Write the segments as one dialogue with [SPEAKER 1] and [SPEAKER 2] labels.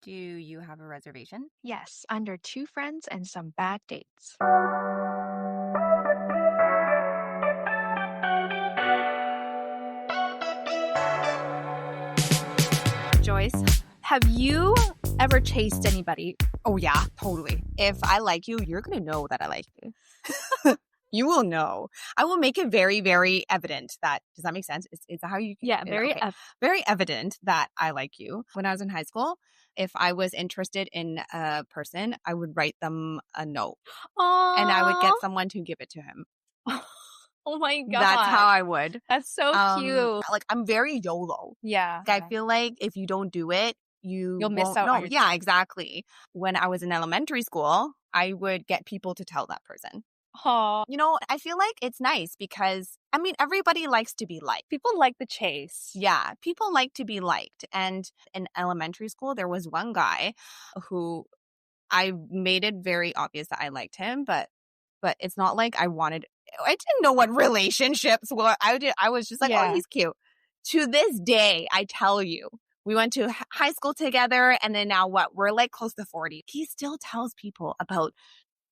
[SPEAKER 1] Do you have a reservation?
[SPEAKER 2] Yes, under two friends and some bad dates.
[SPEAKER 3] Joyce, have you ever chased anybody?
[SPEAKER 1] Oh, yeah, totally. If I like you, you're going to know that I like you. You will know. I will make it very, very evident that, does that make sense? Is that how you?
[SPEAKER 3] Yeah,
[SPEAKER 1] Okay. Very evident that I like you. When I was in high school, if I was interested in a person, I would write them a note and I would get someone to give it to him.
[SPEAKER 3] Oh my God.
[SPEAKER 1] That's how I would.
[SPEAKER 3] That's so cute.
[SPEAKER 1] Like, I'm very YOLO.
[SPEAKER 3] Yeah.
[SPEAKER 1] Like, I feel like if you don't do it,
[SPEAKER 3] You'll miss
[SPEAKER 1] won't
[SPEAKER 3] out
[SPEAKER 1] know.
[SPEAKER 3] on your
[SPEAKER 1] Yeah, exactly. When I was in elementary school, I would get people to tell that person.
[SPEAKER 3] Aw.
[SPEAKER 1] You know, I feel like it's nice because, I mean, everybody likes to be liked.
[SPEAKER 3] People like the chase.
[SPEAKER 1] Yeah, people like to be liked. And in elementary school, there was one guy who I made it very obvious that I liked him, but it's not like I didn't know what relationships were. I was just like,
[SPEAKER 3] Yeah.
[SPEAKER 1] oh, he's cute. To this day, I tell you, we went to high school together, and then now we're like close to 40. He still tells people about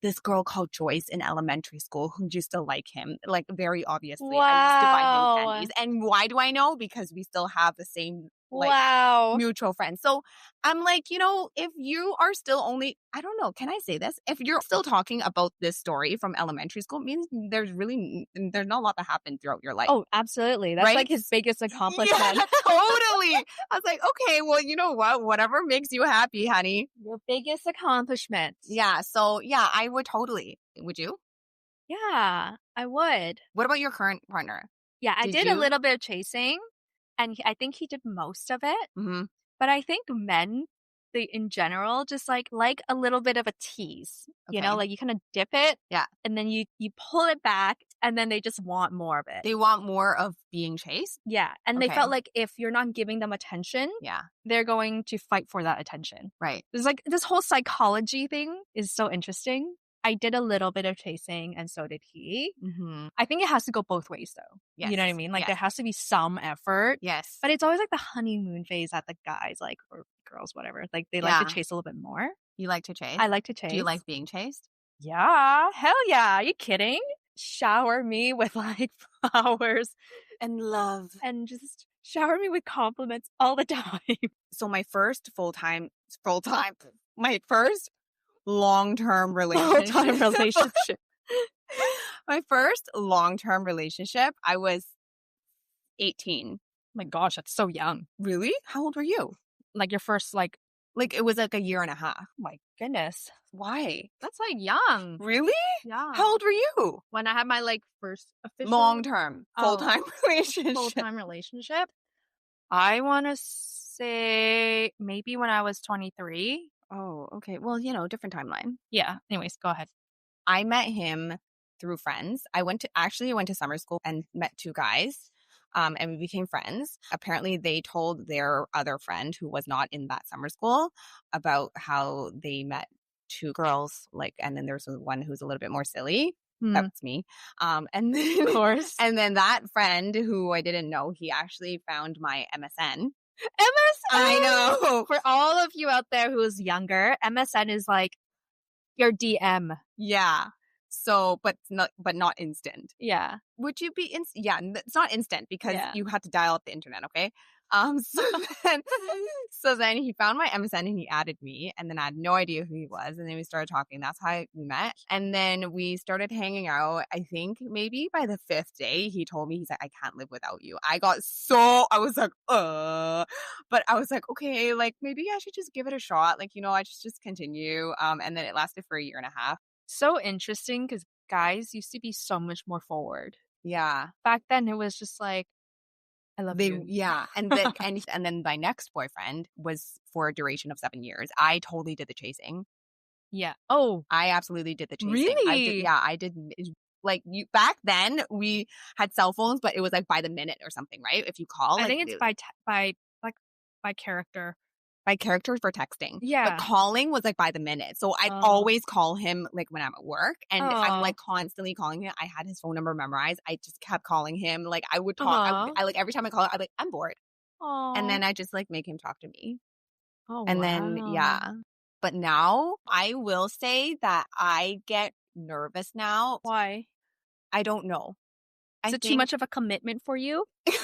[SPEAKER 1] this girl called Joyce in elementary school who used to like him, like very obviously. I used to buy him candies. And why do I know? Because we still have the same mutual friends. So I'm like, if you are still I don't know, can I say this? If you're still talking about this story from elementary school, it means there's not a lot that happened throughout your life.
[SPEAKER 3] Oh, absolutely. That's
[SPEAKER 1] Right?
[SPEAKER 3] like his biggest accomplishment.
[SPEAKER 1] Yeah, totally. I was like, okay, well, you know what? Whatever makes you happy, honey.
[SPEAKER 3] Your biggest accomplishment.
[SPEAKER 1] Yeah. So yeah, I would totally. Would you?
[SPEAKER 3] Yeah, I would.
[SPEAKER 1] What about your current partner?
[SPEAKER 3] Yeah, I did a
[SPEAKER 1] you?
[SPEAKER 3] little bit of chasing, and I think he did most of it.
[SPEAKER 1] Mm-hmm.
[SPEAKER 3] But I think men, they in general, just like a little bit of a tease. You know,
[SPEAKER 1] Okay.
[SPEAKER 3] like you kind of dip it,
[SPEAKER 1] Yeah.
[SPEAKER 3] and then you pull it back, and then they just want more of it.
[SPEAKER 1] They want more of being chased?
[SPEAKER 3] Yeah, and they felt like if you're not giving them attention,
[SPEAKER 1] Yeah.
[SPEAKER 3] they're going to fight for that attention.
[SPEAKER 1] Right.
[SPEAKER 3] There's like this whole psychology thing is so interesting. I did a little bit of chasing, and so did he.
[SPEAKER 1] Mm-hmm.
[SPEAKER 3] I think it has to go both ways, though.
[SPEAKER 1] Yes.
[SPEAKER 3] You know what I mean? Like,
[SPEAKER 1] Yes.
[SPEAKER 3] there has to be some effort.
[SPEAKER 1] Yes.
[SPEAKER 3] But it's always like the honeymoon phase that the guys, like, or girls, whatever, like, they like to chase a little bit more.
[SPEAKER 1] You like to chase?
[SPEAKER 3] I like to chase.
[SPEAKER 1] Do you like being chased?
[SPEAKER 3] Yeah. Hell yeah. Are you kidding? Shower me with, like, flowers
[SPEAKER 1] And love.
[SPEAKER 3] and just shower me with compliments all the time.
[SPEAKER 1] So my first my first long-term relationship.
[SPEAKER 3] Full-time relationship.
[SPEAKER 1] My first long-term relationship, I was 18.
[SPEAKER 3] My gosh, that's so young.
[SPEAKER 1] Really? How old were you?
[SPEAKER 3] Like, your first, like,
[SPEAKER 1] Like, it was like a year and a half.
[SPEAKER 3] my goodness.
[SPEAKER 1] Why?
[SPEAKER 3] That's, like, young.
[SPEAKER 1] Really?
[SPEAKER 3] Yeah.
[SPEAKER 1] How old were you?
[SPEAKER 3] When I had my, like, first official
[SPEAKER 1] Long-term, full-time relationship.
[SPEAKER 3] full-time relationship, I want to say maybe when I was 23.
[SPEAKER 1] Oh, okay. Well, different timeline.
[SPEAKER 3] Yeah. Anyways, go ahead.
[SPEAKER 1] I met him through friends. I went to summer school and met two guys. And we became friends. Apparently, they told their other friend who was not in that summer school about how they met two girls. And then there's one who's a little bit more silly. That's me. And then,
[SPEAKER 3] Of course.
[SPEAKER 1] and then that friend who I didn't know, he actually found my MSN.
[SPEAKER 3] MSN!
[SPEAKER 1] I know.
[SPEAKER 3] For all of you out there who's younger, MSN is like your DM.
[SPEAKER 1] Yeah. So, but not instant.
[SPEAKER 3] Yeah.
[SPEAKER 1] Would you be yeah, it's not instant because you had to dial up the internet, okay? So then he found my MSN and he added me, and then I had no idea who he was, and then we started talking. That's how we met. And then we started hanging out. I think maybe by the 5th day, he told me, he's like, I can't live without you. I was like, but I was like, okay, like maybe I should just give it a shot. Like, I just continue. And then it lasted for a year and a half.
[SPEAKER 3] So interesting because guys used to be so much more forward.
[SPEAKER 1] Yeah.
[SPEAKER 3] Back then, it was just like, I love you.
[SPEAKER 1] Yeah. And then, and then my next boyfriend was for a duration of 7 years. I totally did the chasing.
[SPEAKER 3] Yeah. Oh.
[SPEAKER 1] I absolutely did the chasing.
[SPEAKER 3] Really?
[SPEAKER 1] I did. Like, back then, we had cell phones, but it was like by the minute or something, right? If you call.
[SPEAKER 3] I think it's by character.
[SPEAKER 1] By character for texting.
[SPEAKER 3] Yeah.
[SPEAKER 1] But calling was like by the minute. So I'd always call him like when I'm at work, and I'm like constantly calling him. I had his phone number memorized. I just kept calling him. Like, I would talk. I like every time I call him, I'm like, I'm bored. And then I just like make him talk to me.
[SPEAKER 3] Oh,
[SPEAKER 1] And then,
[SPEAKER 3] wow.
[SPEAKER 1] yeah. But now I will say that I get nervous now.
[SPEAKER 3] Why?
[SPEAKER 1] I don't know.
[SPEAKER 3] Is
[SPEAKER 1] I
[SPEAKER 3] it too
[SPEAKER 1] think
[SPEAKER 3] much of a commitment for you?
[SPEAKER 1] is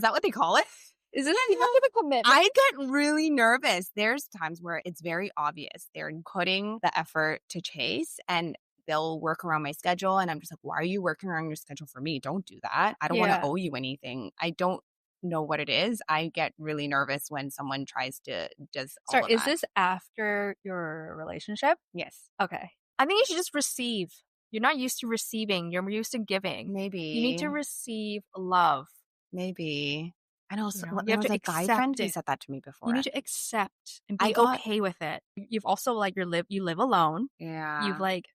[SPEAKER 1] that what they call it?
[SPEAKER 3] Is it
[SPEAKER 1] Yeah,
[SPEAKER 3] too much of a commitment?
[SPEAKER 1] I get really nervous. There's times where it's very obvious. They're putting the effort to chase and they'll work around my schedule. And I'm just like, why are you working around your schedule for me? Don't do that. I don't want to
[SPEAKER 3] Yeah.
[SPEAKER 1] owe you anything. I don't know what it is. I get really nervous when someone tries to does all
[SPEAKER 3] Sorry,
[SPEAKER 1] of
[SPEAKER 3] is
[SPEAKER 1] that.
[SPEAKER 3] this after your relationship?
[SPEAKER 1] Yes.
[SPEAKER 3] Okay. I think you should just receive. You're not used to receiving. You're used to giving.
[SPEAKER 1] Maybe.
[SPEAKER 3] You need to receive love.
[SPEAKER 1] Maybe. I know.
[SPEAKER 3] You
[SPEAKER 1] So,
[SPEAKER 3] know, you
[SPEAKER 1] there
[SPEAKER 3] have
[SPEAKER 1] was
[SPEAKER 3] to
[SPEAKER 1] a guy
[SPEAKER 3] accept
[SPEAKER 1] friend who
[SPEAKER 3] it.
[SPEAKER 1] said that to me before.
[SPEAKER 3] You need to accept and
[SPEAKER 1] I
[SPEAKER 3] be
[SPEAKER 1] got-
[SPEAKER 3] okay with it. You've also like you live alone.
[SPEAKER 1] Yeah.
[SPEAKER 3] You've like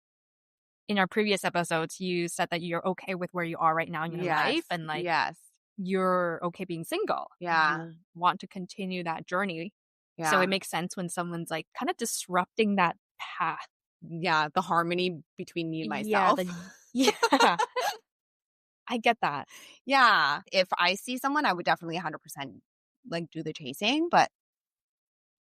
[SPEAKER 3] in our previous episodes, you said that you're okay with where you are right now in your life and like
[SPEAKER 1] yes.
[SPEAKER 3] you're okay being single.
[SPEAKER 1] Yeah.
[SPEAKER 3] You want to continue that journey.
[SPEAKER 1] Yeah.
[SPEAKER 3] So it makes sense when someone's like kind of disrupting that path.
[SPEAKER 1] Yeah, the harmony between me and
[SPEAKER 3] Yeah,
[SPEAKER 1] myself.
[SPEAKER 3] yeah. I get that.
[SPEAKER 1] Yeah. If I see someone, I would definitely 100% like do the chasing, but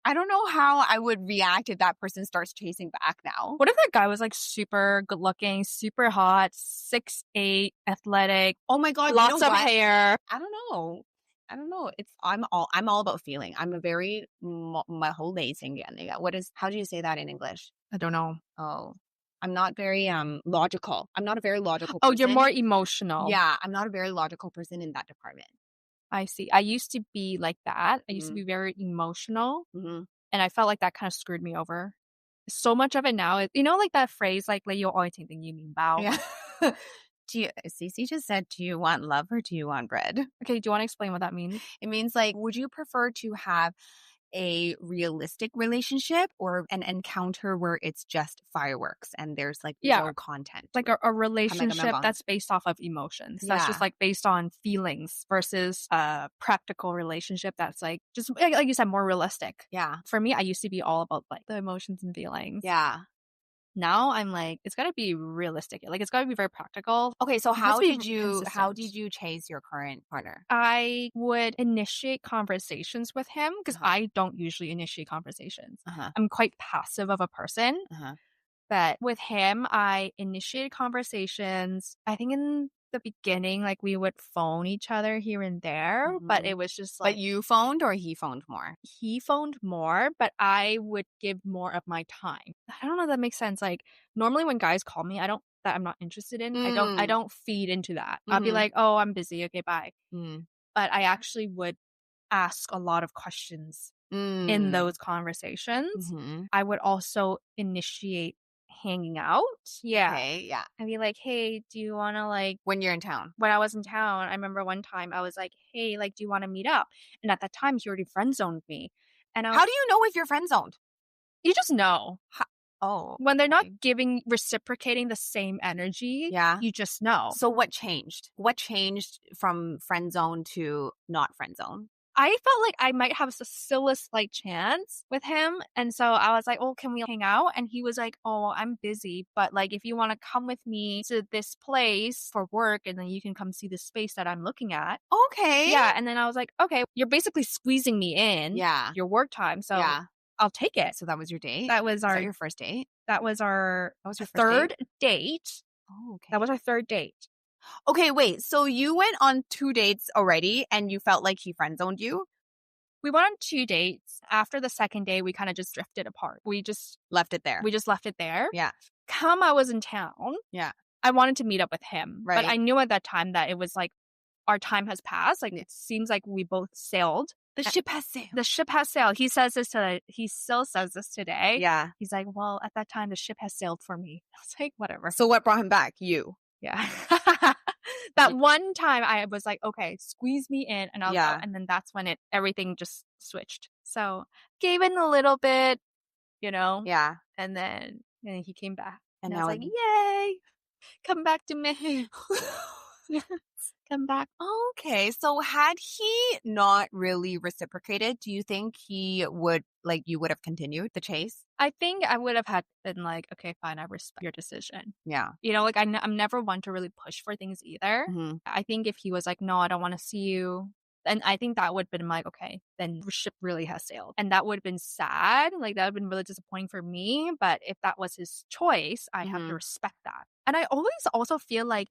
[SPEAKER 1] I don't know how I would react if that person starts chasing back now.
[SPEAKER 3] What if that guy was like super good looking, super hot, 6'8", athletic,
[SPEAKER 1] Oh my God,
[SPEAKER 3] lots
[SPEAKER 1] you know
[SPEAKER 3] of
[SPEAKER 1] what?
[SPEAKER 3] hair?
[SPEAKER 1] I don't know. I don't know. I'm all about feeling. I'm a very how do you say that in English?
[SPEAKER 3] I don't know.
[SPEAKER 1] Oh, I'm not very logical. I'm not a very logical
[SPEAKER 3] Oh,
[SPEAKER 1] person.
[SPEAKER 3] you're more emotional.
[SPEAKER 1] Yeah, I'm not a very logical person in that department.
[SPEAKER 3] I see. I used to be like that. I used to
[SPEAKER 1] Mhm.
[SPEAKER 3] be very emotional,
[SPEAKER 1] Mm-hmm.
[SPEAKER 3] and I felt like that kind of screwed me over. So much of it now is, like that phrase, like 你有愛情定要麵包?
[SPEAKER 1] Yeah. Cece just said, do you want love or do you want bread?
[SPEAKER 3] Okay, do you want to explain what that means?
[SPEAKER 1] It means like, would you prefer to have a realistic relationship or an encounter where it's just fireworks and there's like no content?
[SPEAKER 3] Like a relationship that's based off of emotions. That's just
[SPEAKER 1] Yeah.
[SPEAKER 3] like based on feelings versus a practical relationship that's like just like you said, more realistic.
[SPEAKER 1] Yeah.
[SPEAKER 3] For me, I used to be all about like the emotions and feelings.
[SPEAKER 1] Yeah.
[SPEAKER 3] Now I'm like, it's got to be realistic. Like it's got to be very practical.
[SPEAKER 1] Okay, so
[SPEAKER 3] It has
[SPEAKER 1] how
[SPEAKER 3] to be
[SPEAKER 1] did you
[SPEAKER 3] consistent.
[SPEAKER 1] chase your current partner?
[SPEAKER 3] I would initiate conversations with him because
[SPEAKER 1] Uh-huh.
[SPEAKER 3] I don't usually initiate conversations.
[SPEAKER 1] Uh-huh.
[SPEAKER 3] I'm quite passive of a person.
[SPEAKER 1] Uh-huh.
[SPEAKER 3] But with him, I initiated conversations. I think in the beginning, like we would phone each other here and there, but it was just like
[SPEAKER 1] But you phoned or he phoned more?
[SPEAKER 3] he phoned more, but I would give more of my time. I don't know if that makes sense. Like normally when guys call me, that I'm not interested in, I don't feed into that. I'll be like, oh, I'm busy. Okay, bye. But I actually would ask a lot of questions in those conversations. I would also initiate hanging out. Yeah.
[SPEAKER 1] Okay, yeah.
[SPEAKER 3] I'd be like, hey, do you want to like,
[SPEAKER 1] When you're in town.
[SPEAKER 3] when I was in town, I remember one time I was like, hey, like, do you want to meet up? And at that time, he already friend zoned me. And
[SPEAKER 1] How do you know if you're friend zoned?
[SPEAKER 3] you just know.
[SPEAKER 1] Oh.
[SPEAKER 3] When they're not reciprocating the same energy,
[SPEAKER 1] Yeah.
[SPEAKER 3] you just know.
[SPEAKER 1] So what changed? What changed from friend zone to not friend zone?
[SPEAKER 3] I felt like I might have still a slight chance with him. And so I was like, oh, can we hang out? And he was like, oh, I'm busy. But like, if you want to come with me to this place for work and then you can come see the space that I'm looking at.
[SPEAKER 1] Okay.
[SPEAKER 3] Yeah. And then I was like, okay, you're basically squeezing me in your work time. So I'll take it.
[SPEAKER 1] So that was your date?
[SPEAKER 3] That was
[SPEAKER 1] that your first date?
[SPEAKER 3] That was our
[SPEAKER 1] your
[SPEAKER 3] third date.
[SPEAKER 1] Oh, okay.
[SPEAKER 3] That was our third date.
[SPEAKER 1] Okay, wait. So you went on 2 dates already and you felt like he friend zoned you?
[SPEAKER 3] We went on 2 dates. After the second day, we kind of just drifted apart. We just
[SPEAKER 1] left it there.
[SPEAKER 3] Yeah. Come I was in town.
[SPEAKER 1] Yeah.
[SPEAKER 3] I wanted to meet up with him.
[SPEAKER 1] Right.
[SPEAKER 3] But I knew at that time that it was like our time has passed. Like it seems like we both sailed.
[SPEAKER 1] The ship has sailed.
[SPEAKER 3] The ship has sailed. He says this today. He still says this today.
[SPEAKER 1] Yeah.
[SPEAKER 3] He's like, well, at that time, the ship has sailed for me. I was like, whatever.
[SPEAKER 1] So what brought him back? You.
[SPEAKER 3] Yeah. That one time I was like, okay, squeeze me in. And and then that's when everything just switched. So gave in a little bit,
[SPEAKER 1] Yeah.
[SPEAKER 3] And then he came back.
[SPEAKER 1] And
[SPEAKER 3] I
[SPEAKER 1] now
[SPEAKER 3] was like, yay, come back to me. Come back.
[SPEAKER 1] Okay. So had he not really reciprocated, do you think he would you would have continued the chase?
[SPEAKER 3] I think I would have had been like, okay, fine, I respect your decision.
[SPEAKER 1] Yeah.
[SPEAKER 3] I'm never one to really push for things either. I think if he was like, no, I don't want to see you, And I think that would have been like, okay, then the ship really has sailed. And that would have been sad. Like, that would have been really disappointing for me. But if that was his choice, I have to respect that. And I always also feel like,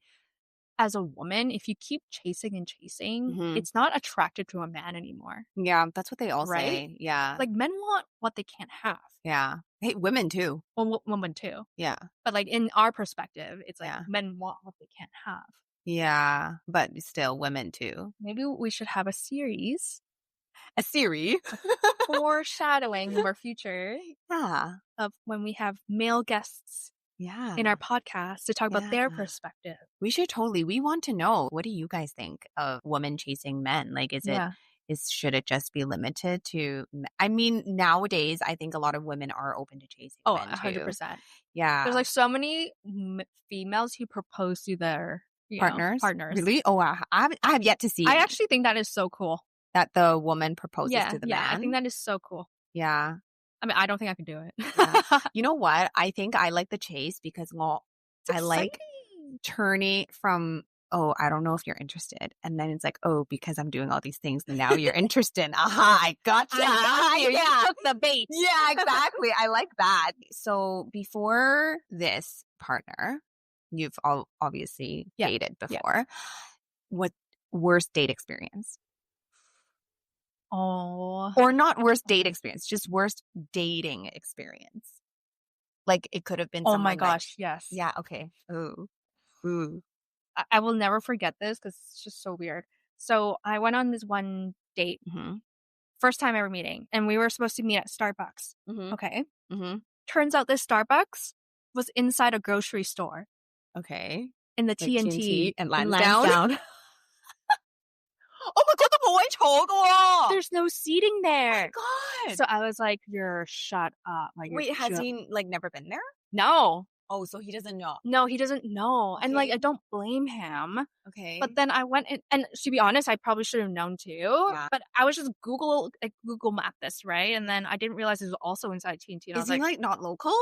[SPEAKER 3] as a woman, if you keep chasing and chasing, it's not attractive to a man anymore.
[SPEAKER 1] Yeah, that's what they all
[SPEAKER 3] Right?
[SPEAKER 1] say. Yeah.
[SPEAKER 3] Like, men want what they can't have.
[SPEAKER 1] Yeah. Hey, women too.
[SPEAKER 3] Well, women too.
[SPEAKER 1] Yeah.
[SPEAKER 3] But like in our perspective, it's like
[SPEAKER 1] Yeah.
[SPEAKER 3] men want what they can't have.
[SPEAKER 1] Yeah. But still, women too.
[SPEAKER 3] Maybe we should have a series
[SPEAKER 1] A series.
[SPEAKER 3] foreshadowing of our future
[SPEAKER 1] Yeah.
[SPEAKER 3] of when we have male guests
[SPEAKER 1] Yeah.
[SPEAKER 3] in our podcast to talk about their
[SPEAKER 1] Yeah.
[SPEAKER 3] perspective.
[SPEAKER 1] We should totally. We want to know, what do you guys think of women chasing men? Like, should it just be limited to, I mean, nowadays, I think a lot of women are open to chasing
[SPEAKER 3] Oh,
[SPEAKER 1] men too.
[SPEAKER 3] 100%.
[SPEAKER 1] Yeah.
[SPEAKER 3] There's like so many females who propose to their
[SPEAKER 1] partners.
[SPEAKER 3] partners.
[SPEAKER 1] Really? Oh, wow. I have yet to see
[SPEAKER 3] I actually think that is so cool.
[SPEAKER 1] that the woman proposes to the man.
[SPEAKER 3] Yeah, I think that is so cool.
[SPEAKER 1] Yeah.
[SPEAKER 3] I mean, I don't think I could do it.
[SPEAKER 1] Yeah. You know what? I think I like the chase because I like
[SPEAKER 3] exciting.
[SPEAKER 1] turning from, oh, I don't know if you're interested. And then it's like, oh, because I'm doing all these things, now you're interested. Aha, I gotcha.
[SPEAKER 3] You took the bait.
[SPEAKER 1] Yeah, exactly. I like that. So before this partner, you've obviously dated before. What worst date experience?
[SPEAKER 3] Oh.
[SPEAKER 1] Or not worst date experience, just worst dating experience. Like, it could have been
[SPEAKER 3] Oh my
[SPEAKER 1] someone
[SPEAKER 3] gosh, yes.
[SPEAKER 1] Yeah, okay. Ooh.
[SPEAKER 3] I will never forget this because it's just so weird. So I went on this one date, first time ever meeting, and we were supposed to meet at Starbucks. Okay. Turns out this Starbucks was inside a grocery store
[SPEAKER 1] Okay.
[SPEAKER 3] in the
[SPEAKER 1] Like
[SPEAKER 3] TNT
[SPEAKER 1] and
[SPEAKER 3] in
[SPEAKER 1] Lansdowne. Oh my god, 都冇位坐㗎.
[SPEAKER 3] There's no seating there.
[SPEAKER 1] Oh my god.
[SPEAKER 3] So I was like, "You're shut up." Like,
[SPEAKER 1] Wait, has he like never been there?
[SPEAKER 3] No.
[SPEAKER 1] Oh, so he doesn't know.
[SPEAKER 3] No, he doesn't know.
[SPEAKER 1] Okay.
[SPEAKER 3] And like, I don't blame him.
[SPEAKER 1] Okay.
[SPEAKER 3] But then I went in, and to be honest, I probably should have known too.
[SPEAKER 1] Yeah.
[SPEAKER 3] But I was just Google map this, right? And then I didn't realize it was also inside TNT. And I
[SPEAKER 1] Is
[SPEAKER 3] was
[SPEAKER 1] he like not local?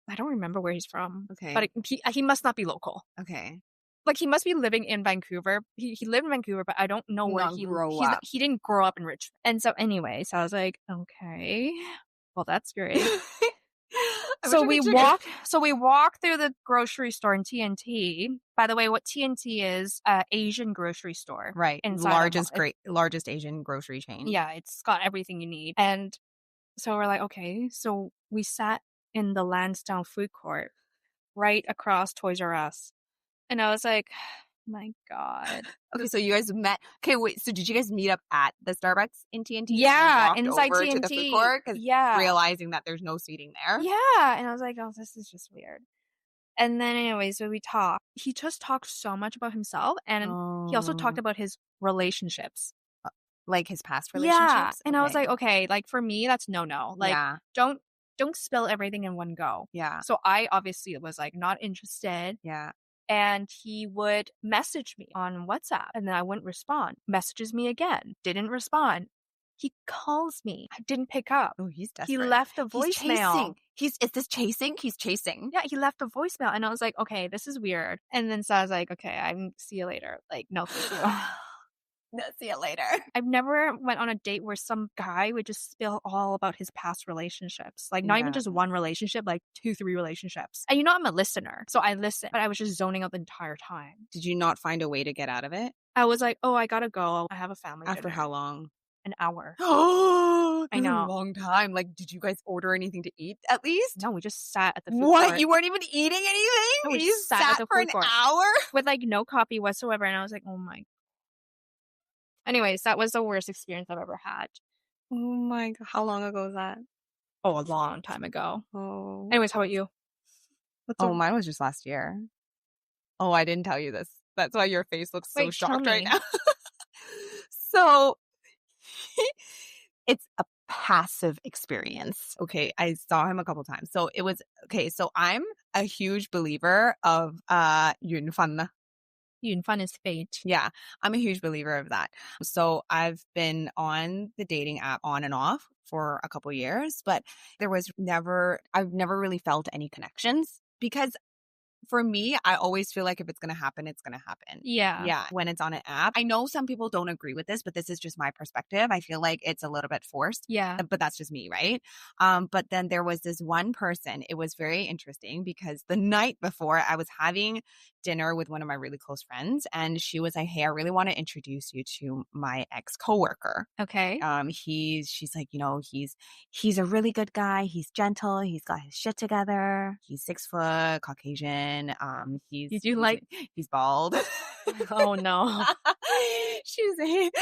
[SPEAKER 3] I don't remember where he's from.
[SPEAKER 1] Okay.
[SPEAKER 3] But he must not be local.
[SPEAKER 1] Okay.
[SPEAKER 3] Like, he must be living in Vancouver. He lived in Vancouver, but I don't know where he didn't grow up in Richmond. And so anyway, so I was like, okay, well, that's great. So we walk through the grocery store in TNT. By the way, what TNT is, Asian grocery store.
[SPEAKER 1] Right. Largest Asian grocery chain.
[SPEAKER 3] Yeah, it's got everything you need. And so we're like, okay. So we sat in the Lansdowne food court right across Toys R Us. And I was like, my God.
[SPEAKER 1] Okay, so you guys met. Okay, wait. So did you guys meet up at the Starbucks in TNT?
[SPEAKER 3] Yeah, inside
[SPEAKER 1] over
[SPEAKER 3] TNT.
[SPEAKER 1] To the food court?
[SPEAKER 3] Yeah.
[SPEAKER 1] Realizing that there's no seating there.
[SPEAKER 3] Yeah. And I was like, oh, this is just weird. And then anyway, so we talked. He just talked so much about himself. And he also talked about his relationships.
[SPEAKER 1] Like his past relationships?
[SPEAKER 3] Yeah. And I was like, okay, like for me, that's no. Like, don't spill everything in one go.
[SPEAKER 1] Yeah.
[SPEAKER 3] So I obviously was like not interested.
[SPEAKER 1] Yeah.
[SPEAKER 3] And he would message me on WhatsApp and then I wouldn't respond. Messages me again. Didn't respond. He calls me. I didn't pick up.
[SPEAKER 1] Oh, he's desperate.
[SPEAKER 3] He left a voicemail.
[SPEAKER 1] Is this chasing? He's chasing.
[SPEAKER 3] Yeah, he left a voicemail. And I was like, okay, this is weird. And then so I was like, okay, see you later. Like, no, thank you.
[SPEAKER 1] No, see you later.
[SPEAKER 3] I've never went on a date where some guy would just spill all about his past relationships. Like, not even just one relationship, like 2-3 relationships. And I'm a listener. So I listened, but I was just zoning out the entire time.
[SPEAKER 1] Did you not find a way to get out of it?
[SPEAKER 3] I was like, oh, I gotta go. I have a family
[SPEAKER 1] After
[SPEAKER 3] dinner.
[SPEAKER 1] how long?
[SPEAKER 3] An hour.
[SPEAKER 1] Oh,
[SPEAKER 3] I know.
[SPEAKER 1] A long time. Like, did you guys order anything to eat at least?
[SPEAKER 3] No, we just sat at the food
[SPEAKER 1] What?
[SPEAKER 3] court.
[SPEAKER 1] You weren't even eating anything?
[SPEAKER 3] No, we
[SPEAKER 1] you
[SPEAKER 3] just sat at the
[SPEAKER 1] for
[SPEAKER 3] food
[SPEAKER 1] an
[SPEAKER 3] court.
[SPEAKER 1] hour?
[SPEAKER 3] With like no coffee whatsoever. And I was like, oh my. Anyways, that was the worst experience I've ever had.
[SPEAKER 1] Oh my God. How long ago was that?
[SPEAKER 3] Oh, a long time ago.
[SPEAKER 1] Oh.
[SPEAKER 3] Anyways, how about you?
[SPEAKER 1] Mine was just last year. Oh, I didn't tell you this. That's why your face looks so shocked right now. So it's a passive experience. Okay, I saw him a couple times. So it was so I'm a huge believer of Yunfan.
[SPEAKER 3] Yunfan is fate.
[SPEAKER 1] Yeah, I'm a huge believer of that. So I've been on the dating app on and off for a couple years, but I've never really felt any connections because For me, I always feel like if it's going to happen, it's going to happen.
[SPEAKER 3] Yeah.
[SPEAKER 1] Yeah. When it's on an app. I know some people don't agree with this, but this is just my perspective. I feel like it's a little bit forced.
[SPEAKER 3] Yeah.
[SPEAKER 1] But that's just me, right? But then there was this one person. It was very interesting because the night before I was having dinner with one of my really close friends, and she was like, "Hey, I really want to introduce you to my ex-coworker."
[SPEAKER 3] Okay.
[SPEAKER 1] She's like, he's a really good guy. He's gentle. He's got his shit together. He's 6 foot, Caucasian. He's bald.
[SPEAKER 3] Oh no.
[SPEAKER 1] She's like,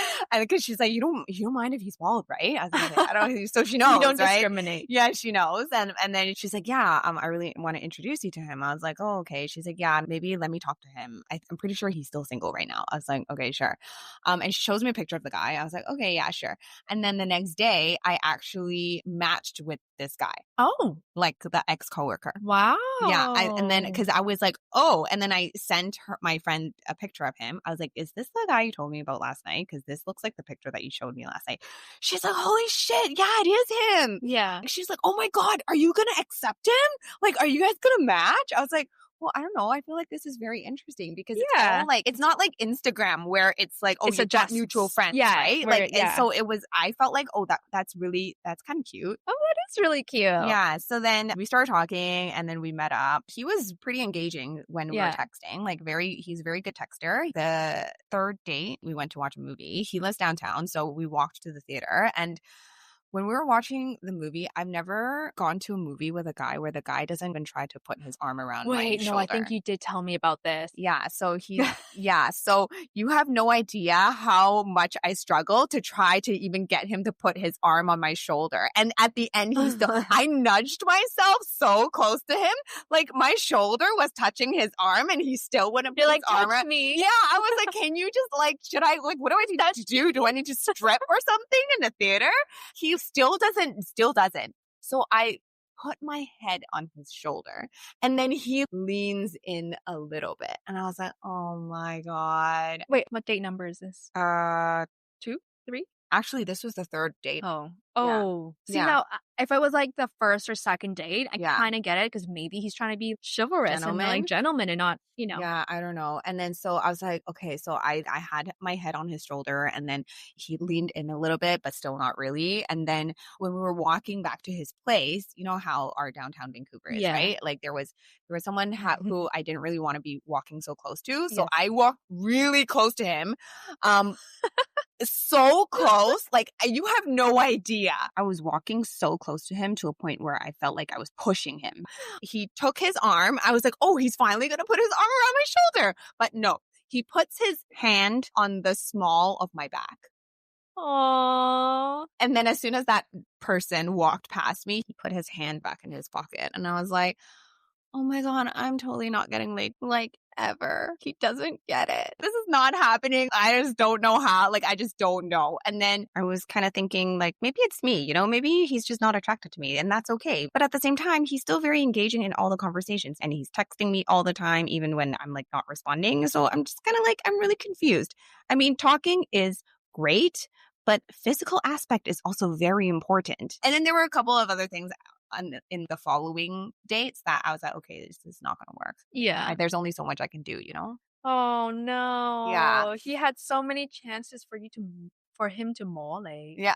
[SPEAKER 1] because she's like, you don't mind if he's bald, right? I was like, I don't. So she knows,
[SPEAKER 3] You don't
[SPEAKER 1] right?
[SPEAKER 3] discriminate.
[SPEAKER 1] Yeah, she knows. And then she's like, yeah, I really want to introduce you to him. I was like, oh, okay. She's like, yeah, maybe let me talk to him. I'm pretty sure he's still single right now. I was like, okay, sure. And she shows me a picture of the guy. I was like, okay, yeah, sure. And then the next day, I actually matched with this guy.
[SPEAKER 3] Oh,
[SPEAKER 1] Like the ex-coworker.
[SPEAKER 3] wow.
[SPEAKER 1] Yeah. And then, because I was like, oh, and then I sent my friend a picture of him. I was like, is this the guy you told me about last night? Because this looks like the picture that you showed me last night. She's like, holy shit. Yeah, it is him.
[SPEAKER 3] Yeah.
[SPEAKER 1] She's like, oh my God, are you going to accept him? Like, are you guys going to match? I was like, well, I don't know. I feel like this is very interesting because it's all like, it's not like Instagram where it's like, oh,
[SPEAKER 3] It's
[SPEAKER 1] you got
[SPEAKER 3] just
[SPEAKER 1] mutual friends,
[SPEAKER 3] yeah,
[SPEAKER 1] right?
[SPEAKER 3] where-
[SPEAKER 1] Like,
[SPEAKER 3] yeah.
[SPEAKER 1] and so it was, I felt like, oh, that's kind of cute.
[SPEAKER 3] Oh, that is really cute.
[SPEAKER 1] Yeah. So then we started talking and then we met up. He was pretty engaging when we were
[SPEAKER 3] Yeah.
[SPEAKER 1] texting, like he's a very good texter. The third date, we went to watch a movie. He lives downtown. So we walked to the theater, and when we were watching the movie, I've never gone to a movie with a guy where the guy doesn't even try to put his arm around my
[SPEAKER 3] Wait, no,
[SPEAKER 1] shoulder.
[SPEAKER 3] I think you did tell me about this.
[SPEAKER 1] Yeah, so so you have no idea how much I struggle to try to even get him to put his arm on my shoulder. And at the end, I nudged myself so close to him, like my shoulder was touching his arm and he still wouldn't put
[SPEAKER 3] You're
[SPEAKER 1] his
[SPEAKER 3] like,
[SPEAKER 1] arm
[SPEAKER 3] touch
[SPEAKER 1] around.
[SPEAKER 3] me.
[SPEAKER 1] Yeah, I was like, can you just should I, what do I need to do? Do I need to strip or something in the theater? He still doesn't. So I put my head on his shoulder and then he leans in a little bit. And I was like, oh my God.
[SPEAKER 3] Wait, what date number is this? 2, 3?
[SPEAKER 1] Actually, this was the third date.
[SPEAKER 3] Oh. See,
[SPEAKER 1] Yeah.
[SPEAKER 3] now, if it was like the first or second date, I
[SPEAKER 1] Yeah.
[SPEAKER 3] kind of get it because maybe he's trying to be chivalrous and like gentleman and not,
[SPEAKER 1] Yeah, I don't know. And then so I was like, okay, so I had my head on his shoulder and then he leaned in a little bit, but still not really. And then when we were walking back to his place, you know how our downtown Vancouver is,
[SPEAKER 3] Yeah.
[SPEAKER 1] right? Like there was someone who I didn't really want to be walking so close to. So
[SPEAKER 3] Yes.
[SPEAKER 1] I walked really close to him. So close, like you have no idea. I was walking so close to him to a point where I felt like I was pushing him. He took his arm. I was like, oh, he's finally going to put his arm around my shoulder. But no, he puts his hand on the small of my back.
[SPEAKER 3] Aww.
[SPEAKER 1] And then as soon as that person walked past me, he put his hand back in his pocket. And I was like, oh my God, I'm totally not getting laid, like ever. He doesn't get it. This is not happening. I just don't know how. Like, I just don't know. And then I was kind of thinking, like, maybe it's me, maybe he's just not attracted to me and that's okay. But at the same time, he's still very engaging in all the conversations and he's texting me all the time, even when I'm like not responding. So I'm just kind of like, I'm really confused. I mean, talking is great, but physical aspect is also very important. And then there were a couple of other things in the following dates that I was like, okay, this is not going to work.
[SPEAKER 3] Yeah.
[SPEAKER 1] There's only so much I can do,
[SPEAKER 3] Oh no.
[SPEAKER 1] Yeah.
[SPEAKER 3] He had so many chances for him to mole.
[SPEAKER 1] Yeah.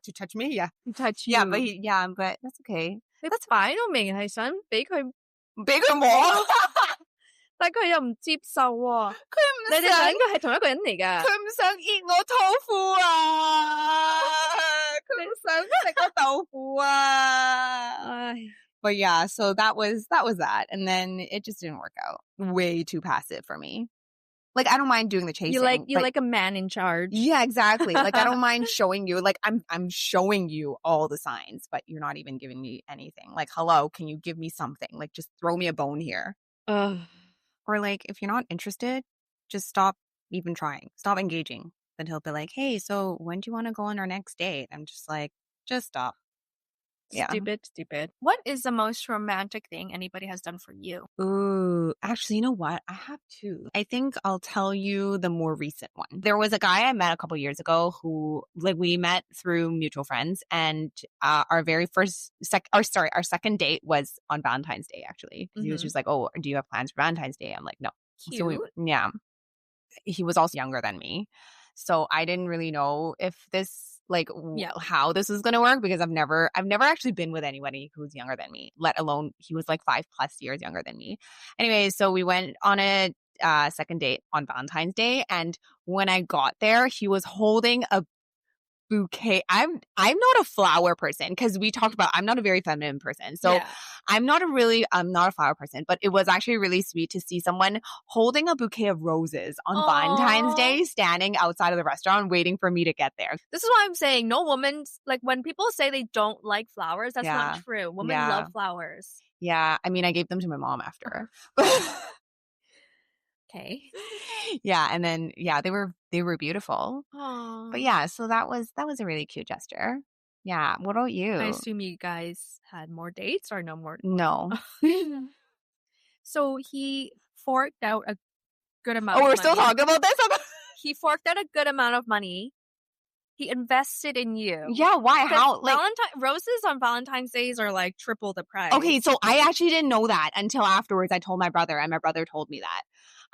[SPEAKER 1] To touch me, yeah.
[SPEAKER 3] To touch you.
[SPEAKER 1] Yeah, but that's okay.
[SPEAKER 3] 你擺到明係想俾佢
[SPEAKER 1] 俾佢摸，
[SPEAKER 3] 但佢又唔接受喎。
[SPEAKER 1] 佢唔
[SPEAKER 3] 你哋兩個係同一個人嚟㗎。
[SPEAKER 1] 佢唔想熱我豆腐啊，佢唔想食個豆腐啊。
[SPEAKER 3] 唉。
[SPEAKER 1] But yeah, so that was that. And then it just didn't work out. Way too passive for me. Like, I don't mind doing the chasing.
[SPEAKER 3] You like a man in charge.
[SPEAKER 1] Yeah, exactly. Like, I don't mind showing you. Like, I'm showing you all the signs, but you're not even giving me anything. Like, hello, can you give me something? Like, just throw me a bone here.
[SPEAKER 3] Ugh.
[SPEAKER 1] Or like, if you're not interested, just stop even trying. Stop engaging. Then he'll be like, hey, so when do you want to go on our next date? I'm just like, just stop. Yeah.
[SPEAKER 3] Stupid. What is the most romantic thing anybody has done for you?
[SPEAKER 1] Ooh, actually, you know what? I have two. I think I'll tell you the more recent one. There was a guy I met a couple years ago who, like, we met through mutual friends, and our very first, our second date was on Valentine's Day, actually. He was just like, "Oh, do you have plans for Valentine's Day?" I'm like, "No."
[SPEAKER 3] Cute.
[SPEAKER 1] So yeah. He was also younger than me. So I didn't really know if this, like, how this was going to work, because I've never actually been with anybody who's younger than me, let alone he was like 5+ years younger than me. Anyway, so we went on a second date on Valentine's Day. And when I got there, he was holding a bouquet. I'm not a flower person, because we talked about I'm not a very feminine person. So I'm not a flower person, but it was actually really sweet to see someone holding a bouquet of roses on Valentine's Day, standing outside of the restaurant waiting for me to get there.
[SPEAKER 3] This is why I'm saying no woman, like, when people say they don't like flowers, that's not true. Women love flowers.
[SPEAKER 1] Yeah. I mean, I gave them to my mom after.
[SPEAKER 3] Okay.
[SPEAKER 1] Yeah, and then they were beautiful.
[SPEAKER 3] Aww.
[SPEAKER 1] But yeah, so that was a really cute gesture. Yeah. What about you?
[SPEAKER 3] I assume you guys had more dates or no more?
[SPEAKER 1] No.
[SPEAKER 3] So he forked out a good amount.
[SPEAKER 1] Oh, we're still talking about this?
[SPEAKER 3] He forked out a good amount of money. He invested in you.
[SPEAKER 1] Yeah, why? How? Like,
[SPEAKER 3] roses on Valentine's Days are like triple the price.
[SPEAKER 1] Okay, so I actually didn't know that until afterwards. I told my brother, and my brother told me that.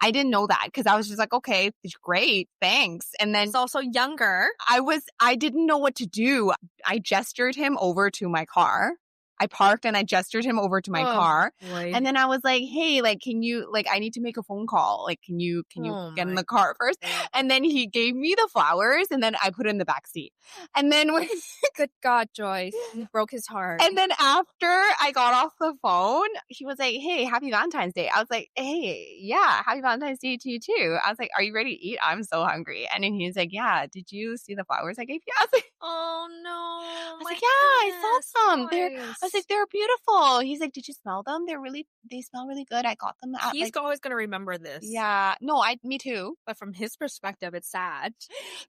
[SPEAKER 1] I didn't know that, because I was just like, okay, great, thanks. And then
[SPEAKER 3] he's also younger.
[SPEAKER 1] I didn't know what to do. I gestured him over to my car. I parked and I gestured him over to my car.
[SPEAKER 3] Boy.
[SPEAKER 1] And then I was like, hey, like, can you, like, I need to make a phone call. Like, can you get in the car first? And then he gave me the flowers, and then I put it in the back seat. And then
[SPEAKER 3] good God, Joyce, you broke his heart.
[SPEAKER 1] And then after I got off the phone, he was like, hey, happy Valentine's Day. I was like, hey, yeah, happy Valentine's Day to you too. I was like, are you ready to eat? I'm so hungry. And then he was like, yeah, did you see the flowers I gave you? I was like,
[SPEAKER 3] oh no.
[SPEAKER 1] I was like, yeah, I saw some. I was like, they're beautiful. He's like, did you smell them? They smell really good. I got them at,
[SPEAKER 3] he's always gonna remember this.
[SPEAKER 1] Yeah. No, me too.
[SPEAKER 3] But from his perspective, it's sad.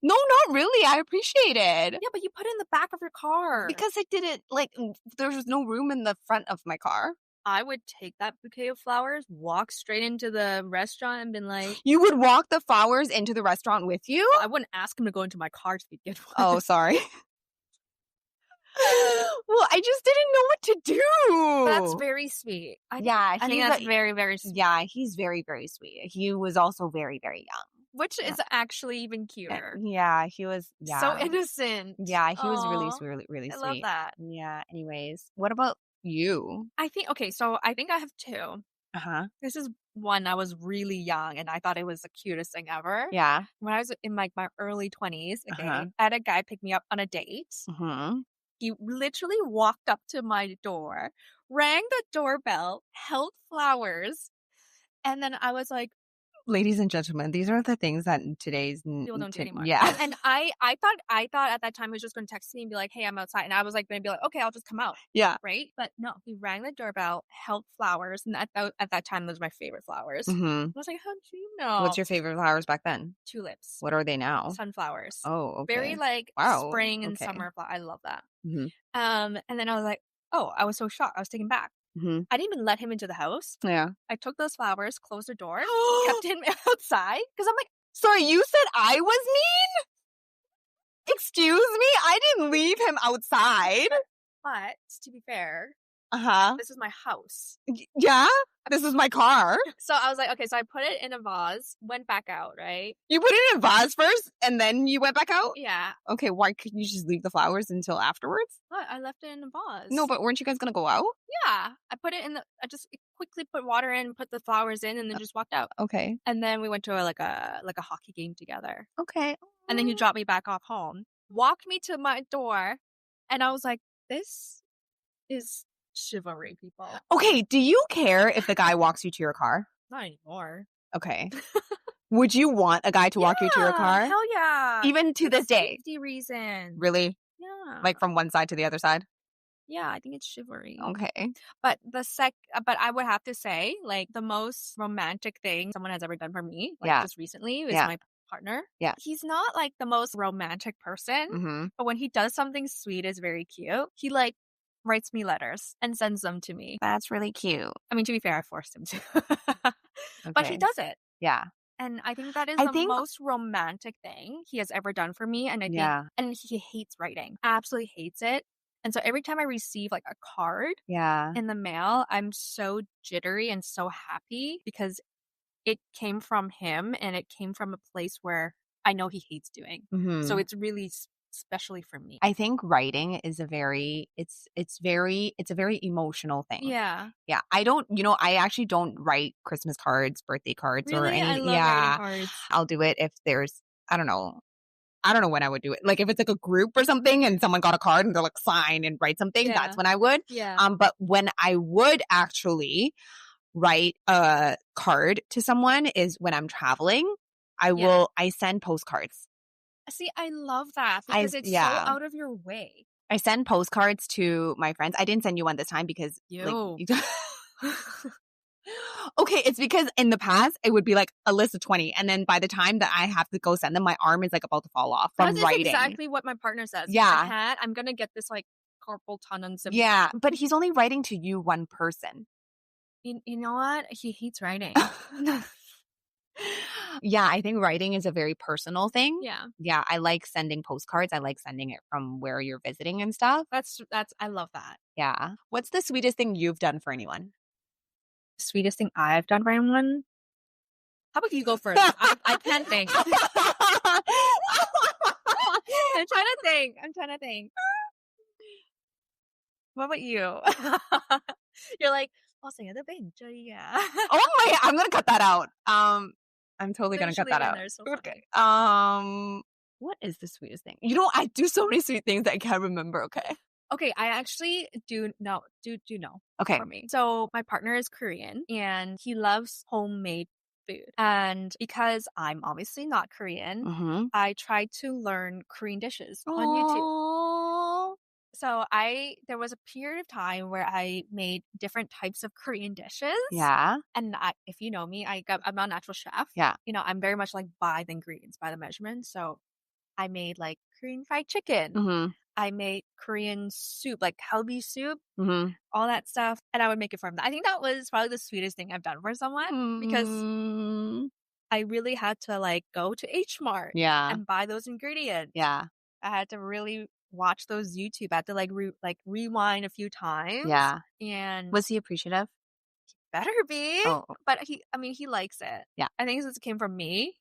[SPEAKER 1] No, not really. I appreciate it.
[SPEAKER 3] Yeah, but you put it in the back of your car.
[SPEAKER 1] Because I didn't, like, there was no room in the front of my car.
[SPEAKER 3] I would take that bouquet of flowers, walk straight into the restaurant, and been like...
[SPEAKER 1] You would walk the flowers into the restaurant with you?
[SPEAKER 3] I wouldn't ask him to go into my car to begin with.
[SPEAKER 1] Oh, sorry. Well, I just didn't know what to do.
[SPEAKER 3] That's very sweet. I think that's very, very sweet.
[SPEAKER 1] Yeah, he's very, very sweet. He was also very, very young.
[SPEAKER 3] Which is actually even cuter.
[SPEAKER 1] Yeah, he was
[SPEAKER 3] so innocent.
[SPEAKER 1] Yeah, he was really, really sweet.
[SPEAKER 3] I love that.
[SPEAKER 1] Yeah, anyways. What about you?
[SPEAKER 3] I think I have two.
[SPEAKER 1] Uh-huh.
[SPEAKER 3] This is one. I was really young and I thought it was the cutest thing ever.
[SPEAKER 1] Yeah.
[SPEAKER 3] When I was in like my early 20s, I had a guy pick me up on a date.
[SPEAKER 1] Mm-hmm.
[SPEAKER 3] He literally walked up to my door, rang the doorbell, held flowers, and then I was like,
[SPEAKER 1] ladies and gentlemen, these are the things that today's
[SPEAKER 3] people don't do anymore.
[SPEAKER 1] Yeah.
[SPEAKER 3] And I thought at that time he was just going to text me and be like, hey, I'm outside. And I was like going to be like, okay, I'll just come out.
[SPEAKER 1] Yeah.
[SPEAKER 3] Right? But no, he rang the doorbell, held flowers. And at that time, those were my favorite flowers.
[SPEAKER 1] Mm-hmm.
[SPEAKER 3] I was like, how'd you know?
[SPEAKER 1] What's your favorite flowers back then?
[SPEAKER 3] Tulips.
[SPEAKER 1] What are they now?
[SPEAKER 3] Sunflowers.
[SPEAKER 1] Oh, okay.
[SPEAKER 3] Very spring and summer flower. I love that.
[SPEAKER 1] Mm-hmm.
[SPEAKER 3] And then I was like, oh, I was so shocked. I was taken back.
[SPEAKER 1] Mm-hmm.
[SPEAKER 3] I didn't even let him into the house.
[SPEAKER 1] Yeah.
[SPEAKER 3] I took those flowers, closed the door, kept him outside. Because I'm like,
[SPEAKER 1] sorry, you said I was mean? Excuse me? I didn't leave him outside.
[SPEAKER 3] But, to be fair, this is my house.
[SPEAKER 1] Yeah? This is my car.
[SPEAKER 3] So I was like, okay, so I put it in a vase, went back out, right?
[SPEAKER 1] You put it in a vase first, and then you went back out?
[SPEAKER 3] Yeah.
[SPEAKER 1] Okay, why couldn't you just leave the flowers until afterwards?
[SPEAKER 3] What? I left it in a vase.
[SPEAKER 1] No, but weren't you guys going to go out?
[SPEAKER 3] Yeah. I put it in I just quickly put water in, put the flowers in, and then just walked out.
[SPEAKER 1] Okay.
[SPEAKER 3] And then we went to a hockey game together.
[SPEAKER 1] Okay.
[SPEAKER 3] And then he dropped me back off home, walked me to my door, and I was like, this is chivalry, people.
[SPEAKER 1] Okay, do you care if the guy walks you to your car?
[SPEAKER 3] Not anymore.
[SPEAKER 1] Okay. Would you want a guy to walk you to your car?
[SPEAKER 3] Hell yeah.
[SPEAKER 1] Even to this day?
[SPEAKER 3] Safety reason.
[SPEAKER 1] Really?
[SPEAKER 3] Yeah.
[SPEAKER 1] Like from one side to the other side?
[SPEAKER 3] Yeah, I think it's chivalry.
[SPEAKER 1] Okay.
[SPEAKER 3] But but I would have to say, like, the most romantic thing someone has ever done for me, just recently, is my partner.
[SPEAKER 1] Yeah.
[SPEAKER 3] He's not like the most romantic person,
[SPEAKER 1] mm-hmm.
[SPEAKER 3] but when he does something sweet, it's very cute. He writes me letters and sends them to me.
[SPEAKER 1] That's really cute.
[SPEAKER 3] I mean, to be fair, I forced him to. But he does it.
[SPEAKER 1] Yeah.
[SPEAKER 3] And I think that is
[SPEAKER 1] I
[SPEAKER 3] the
[SPEAKER 1] think
[SPEAKER 3] most romantic thing he has ever done for me. And I think,
[SPEAKER 1] Yeah.
[SPEAKER 3] and he hates writing, absolutely hates it. And so every time I receive like a card
[SPEAKER 1] Yeah.
[SPEAKER 3] in the mail, I'm so jittery and so happy because it came from him and it came from a place where I know he hates doing. So it's really especially for me.
[SPEAKER 1] I think writing is a very emotional thing.
[SPEAKER 3] Yeah.
[SPEAKER 1] Yeah. I actually don't write Christmas cards, birthday cards, or
[SPEAKER 3] Really? I
[SPEAKER 1] anything.
[SPEAKER 3] love writing
[SPEAKER 1] Yeah.
[SPEAKER 3] cards.
[SPEAKER 1] I'll do it if there's, I don't know when I would do it. Like if it's like a group or something and someone got a card and they're like sign and write something,
[SPEAKER 3] Yeah.
[SPEAKER 1] that's when I would.
[SPEAKER 3] Yeah.
[SPEAKER 1] But when I would actually write a card to someone is when I'm traveling. I send postcards.
[SPEAKER 3] See, I love that because it's so out of your way.
[SPEAKER 1] I send postcards to my friends. I didn't send you one this time because okay, it's because in the past it would be like a list of 20, and then by the time that I have to go send them, my arm is like about to fall off from writing.
[SPEAKER 3] That's exactly what my partner says.
[SPEAKER 1] Yeah,
[SPEAKER 3] I'm gonna get this like carpal tunnel syndrome.
[SPEAKER 1] Yeah, but he's only writing to you, one person.
[SPEAKER 3] You know what? He hates writing.
[SPEAKER 1] Yeah, I think writing is a very personal thing.
[SPEAKER 3] Yeah,
[SPEAKER 1] I like sending postcards. I like sending it from where you're visiting and stuff.
[SPEAKER 3] I love that.
[SPEAKER 1] Yeah. What's the sweetest thing you've done for anyone?
[SPEAKER 3] Sweetest thing I've done for anyone? How about you go first? I can't think. I'm trying to think. What about you? You're like, oh my,
[SPEAKER 1] I'm gonna cut that out. I'm totally gonna cut that out.
[SPEAKER 3] So
[SPEAKER 1] okay. What is the sweetest thing? I do so many sweet things that I can't remember.
[SPEAKER 3] Okay, I actually do know.
[SPEAKER 1] Okay.
[SPEAKER 3] For me. So my partner is Korean and he loves homemade food. And because I'm obviously not Korean, I tried to learn Korean dishes on YouTube. So there was a period of time where I made different types of Korean dishes.
[SPEAKER 1] Yeah.
[SPEAKER 3] And if you know me, I'm not a natural chef.
[SPEAKER 1] Yeah.
[SPEAKER 3] I'm very much like by the ingredients, by the measurements. So I made like Korean fried chicken. I made Korean soup, like kalbi soup, all that stuff. And I would make it for him. I think that was probably the sweetest thing I've done for someone because I really had to like go to H Mart and buy those ingredients.
[SPEAKER 1] Yeah.
[SPEAKER 3] I had to really watch those YouTube. I had to like rewind a few times.
[SPEAKER 1] Yeah.
[SPEAKER 3] And
[SPEAKER 1] was he appreciative?
[SPEAKER 3] Better be.
[SPEAKER 1] Oh.
[SPEAKER 3] But he likes it.
[SPEAKER 1] Yeah.
[SPEAKER 3] I think this came from me.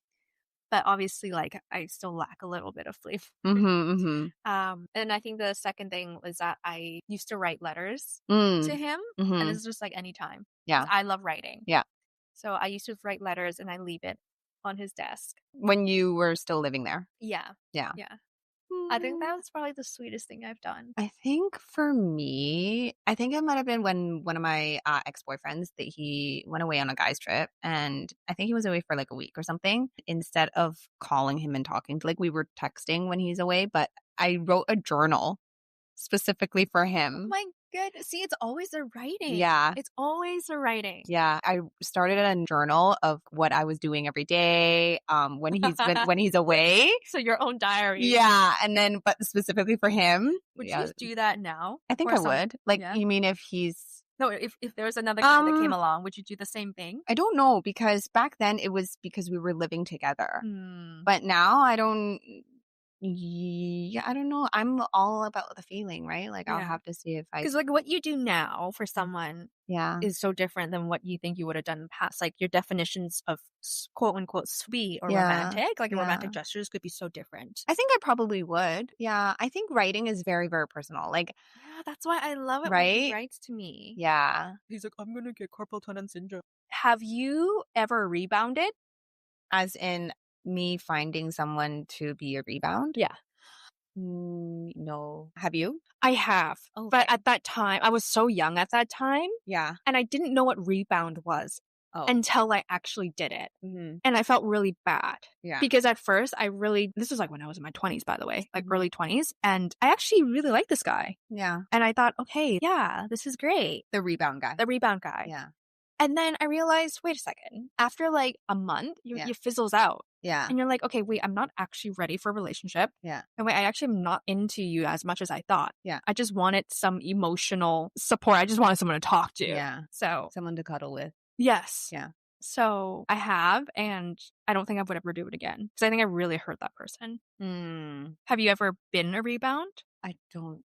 [SPEAKER 3] But obviously, like, I still lack a little bit of flavor. And I think the second thing was that I used to write letters to him. And this is just like anytime.
[SPEAKER 1] Yeah.
[SPEAKER 3] I love writing.
[SPEAKER 1] Yeah.
[SPEAKER 3] So I used to write letters and I leave it on his desk.
[SPEAKER 1] When you were still living there?
[SPEAKER 3] Yeah.
[SPEAKER 1] Yeah.
[SPEAKER 3] Yeah. I think that was probably the sweetest thing I've done.
[SPEAKER 1] I think for me, it might have been when one of my ex-boyfriends that he went away on a guy's trip, and I think he was away for like a week or something. Instead of calling him and talking, like we were texting when he's away, but I wrote a journal specifically for him.
[SPEAKER 3] Oh my goodness. See, it's always the writing.
[SPEAKER 1] Yeah.
[SPEAKER 3] It's always the writing.
[SPEAKER 1] Yeah. I started a journal of what I was doing every day when he's away.
[SPEAKER 3] So your own diary.
[SPEAKER 1] Yeah. And then, but specifically for him.
[SPEAKER 3] Would you do that now?
[SPEAKER 1] I think I would. Like, you mean if he's...
[SPEAKER 3] No, if there was another guy that came along, would you do the same thing?
[SPEAKER 1] I don't know, because back then it was because we were living together. But now I don't... Yeah, I don't know. I'm all about the feeling, right? Like I'll have to see if I...
[SPEAKER 3] Because like what you do now for someone is so different than what you think you would have done in the past. Like your definitions of quote unquote sweet or romantic, like your romantic gestures could be so different.
[SPEAKER 1] I think I probably would. Yeah. I think writing is very, very personal. Like,
[SPEAKER 3] yeah, that's why I love it
[SPEAKER 1] right?
[SPEAKER 3] when he writes to me.
[SPEAKER 1] Yeah.
[SPEAKER 3] He's like, I'm going to get carpal tunnel syndrome. Have you ever rebounded?
[SPEAKER 1] As in me finding someone to be a rebound?
[SPEAKER 3] Yeah.
[SPEAKER 1] No. Have you?
[SPEAKER 3] I have. Okay. But at that time, I was so young at that time.
[SPEAKER 1] Yeah.
[SPEAKER 3] And I didn't know what rebound was until I actually did it. And I felt really bad.
[SPEAKER 1] Yeah.
[SPEAKER 3] Because at first, this was like when I was in my 20s, by the way, like early 20s. And I actually really liked this guy.
[SPEAKER 1] Yeah.
[SPEAKER 3] And I thought, okay, yeah, this is great.
[SPEAKER 1] The rebound guy.
[SPEAKER 3] Yeah. And then I realized, wait a second, after like a month, you fizzles out.
[SPEAKER 1] Yeah.
[SPEAKER 3] And you're like, okay, wait, I'm not actually ready for a relationship.
[SPEAKER 1] Yeah.
[SPEAKER 3] And wait, I actually am not into you as much as I thought.
[SPEAKER 1] Yeah.
[SPEAKER 3] I just wanted some emotional support. I just wanted someone to talk to.
[SPEAKER 1] Yeah.
[SPEAKER 3] So,
[SPEAKER 1] Someone to cuddle with.
[SPEAKER 3] yes.
[SPEAKER 1] Yeah.
[SPEAKER 3] So I have, and I don't think I would ever do it again because I think I really hurt that person. Have you ever been a rebound?
[SPEAKER 1] I don't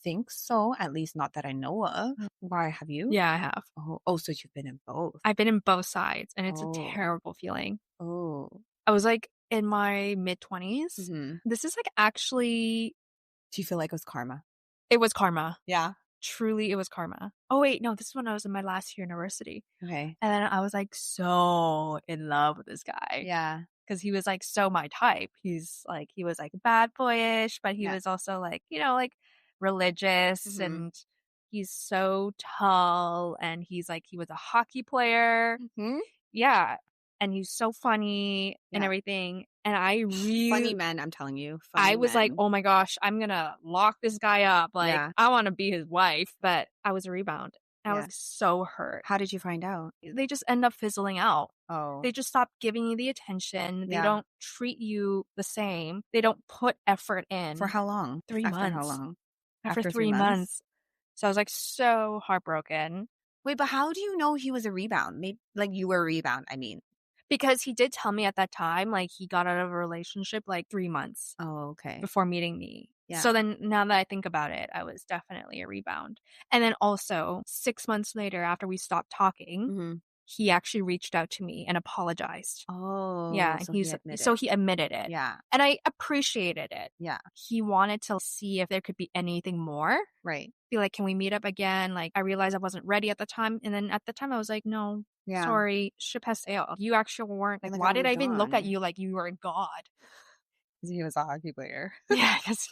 [SPEAKER 1] think so. At least not that I know of. Why, have you?
[SPEAKER 3] Yeah, I have.
[SPEAKER 1] Oh, so you've been in both.
[SPEAKER 3] I've been in both sides, and it's a terrible feeling.
[SPEAKER 1] Oh.
[SPEAKER 3] I was like in my mid-20s. This is like actually...
[SPEAKER 1] Do you feel like it was karma?
[SPEAKER 3] It was karma.
[SPEAKER 1] Yeah.
[SPEAKER 3] Truly, it was karma. Oh, wait, no, this is when I was in my last year university.
[SPEAKER 1] Okay.
[SPEAKER 3] And then I was like so in love with this guy.
[SPEAKER 1] Yeah.
[SPEAKER 3] Because he was like so my type. He was like bad boyish, but he was also like, you know, like religious, and he's so tall, and he was a hockey player. Yeah. And he's so funny and everything. And I really...
[SPEAKER 1] Funny men, I'm telling you.
[SPEAKER 3] I was like, oh my gosh, I'm going to lock this guy up. Like, I want to be his wife. But I was a rebound. And I was so hurt.
[SPEAKER 1] How did you find out?
[SPEAKER 3] They just end up fizzling out.
[SPEAKER 1] Oh.
[SPEAKER 3] They just stop giving you the attention. They don't treat you the same. They don't put effort in.
[SPEAKER 1] For how long?
[SPEAKER 3] 3 months.
[SPEAKER 1] After how long?
[SPEAKER 3] After 3 months. So I was like so heartbroken.
[SPEAKER 1] Wait, but how do you know he was a rebound? Maybe, like, you were a rebound, I mean.
[SPEAKER 3] Because he did tell me at that time, like, he got out of a relationship like 3 months.
[SPEAKER 1] Oh, okay.
[SPEAKER 3] Before meeting me.
[SPEAKER 1] Yeah.
[SPEAKER 3] So then now that I think about it, I was definitely a rebound. And then also 6 months later, after we stopped talking, he actually reached out to me and apologized.
[SPEAKER 1] Oh.
[SPEAKER 3] Yeah.
[SPEAKER 1] So
[SPEAKER 3] he admitted it.
[SPEAKER 1] Yeah.
[SPEAKER 3] And I appreciated it.
[SPEAKER 1] Yeah.
[SPEAKER 3] He wanted to see if there could be anything more.
[SPEAKER 1] Right.
[SPEAKER 3] Be like, can we meet up again? Like, I realized I wasn't ready at the time. And then at the time I was like, no, sorry, ship has sailed. You actually weren't. Like, why did I even look at you like you were a god?
[SPEAKER 1] He was a hockey player.
[SPEAKER 3] Yeah, because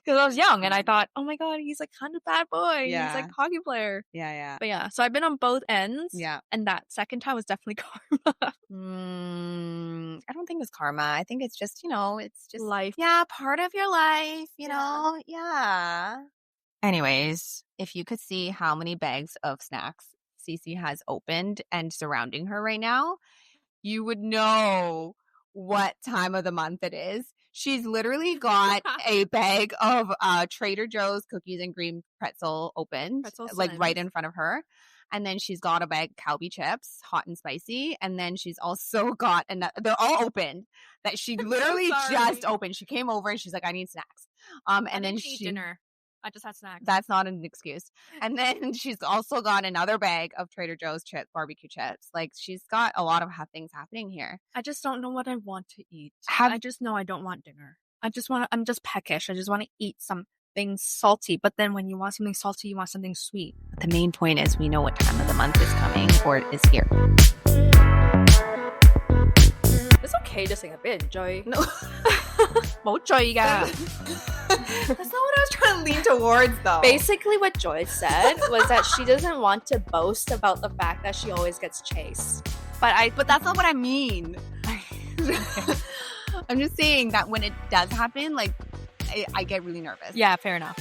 [SPEAKER 3] I was young and I thought, oh my god, he's like kind of bad boy.
[SPEAKER 1] Yeah.
[SPEAKER 3] He's like a hockey player.
[SPEAKER 1] Yeah, yeah.
[SPEAKER 3] But yeah, so I've been on both ends.
[SPEAKER 1] Yeah.
[SPEAKER 3] And that second time was definitely karma.
[SPEAKER 1] I don't think it's karma. I think it's just, it's just
[SPEAKER 3] life.
[SPEAKER 1] Yeah, part of your life, you know? Yeah. Anyways, if you could see how many bags of snacks Cece has opened and surrounding her right now, you would know what time of the month it is. She's literally got a bag of Trader Joe's cookies and green pretzel opened, like right in front of her. And then she's got a bag of Calbee chips, hot and spicy. And then she's also got they're all opened that she literally just opened. She came over and she's like, I need snacks. And then she
[SPEAKER 3] dinner. I just had snacks.
[SPEAKER 1] That's not an excuse. And then she's also got another bag of Trader Joe's chips, barbecue chips. Like, she's got a lot of things happening here.
[SPEAKER 3] I just don't know what I want to eat. I just know I don't want dinner. I'm just peckish. I just want to eat something salty. But then when you want something salty, you want something sweet.
[SPEAKER 1] The main point is we know what time of the month is coming or is here.
[SPEAKER 3] It's okay to sing a bit, Joy.
[SPEAKER 1] No.
[SPEAKER 3] 冇醉㗎.
[SPEAKER 1] That's not what I was trying to lean towards, though.
[SPEAKER 3] Basically, what Joy said was that she doesn't want to boast about the fact that she always gets chased.
[SPEAKER 1] But that's not what I mean. I'm just saying that when it does happen, like, I get really nervous.
[SPEAKER 3] Yeah, fair enough.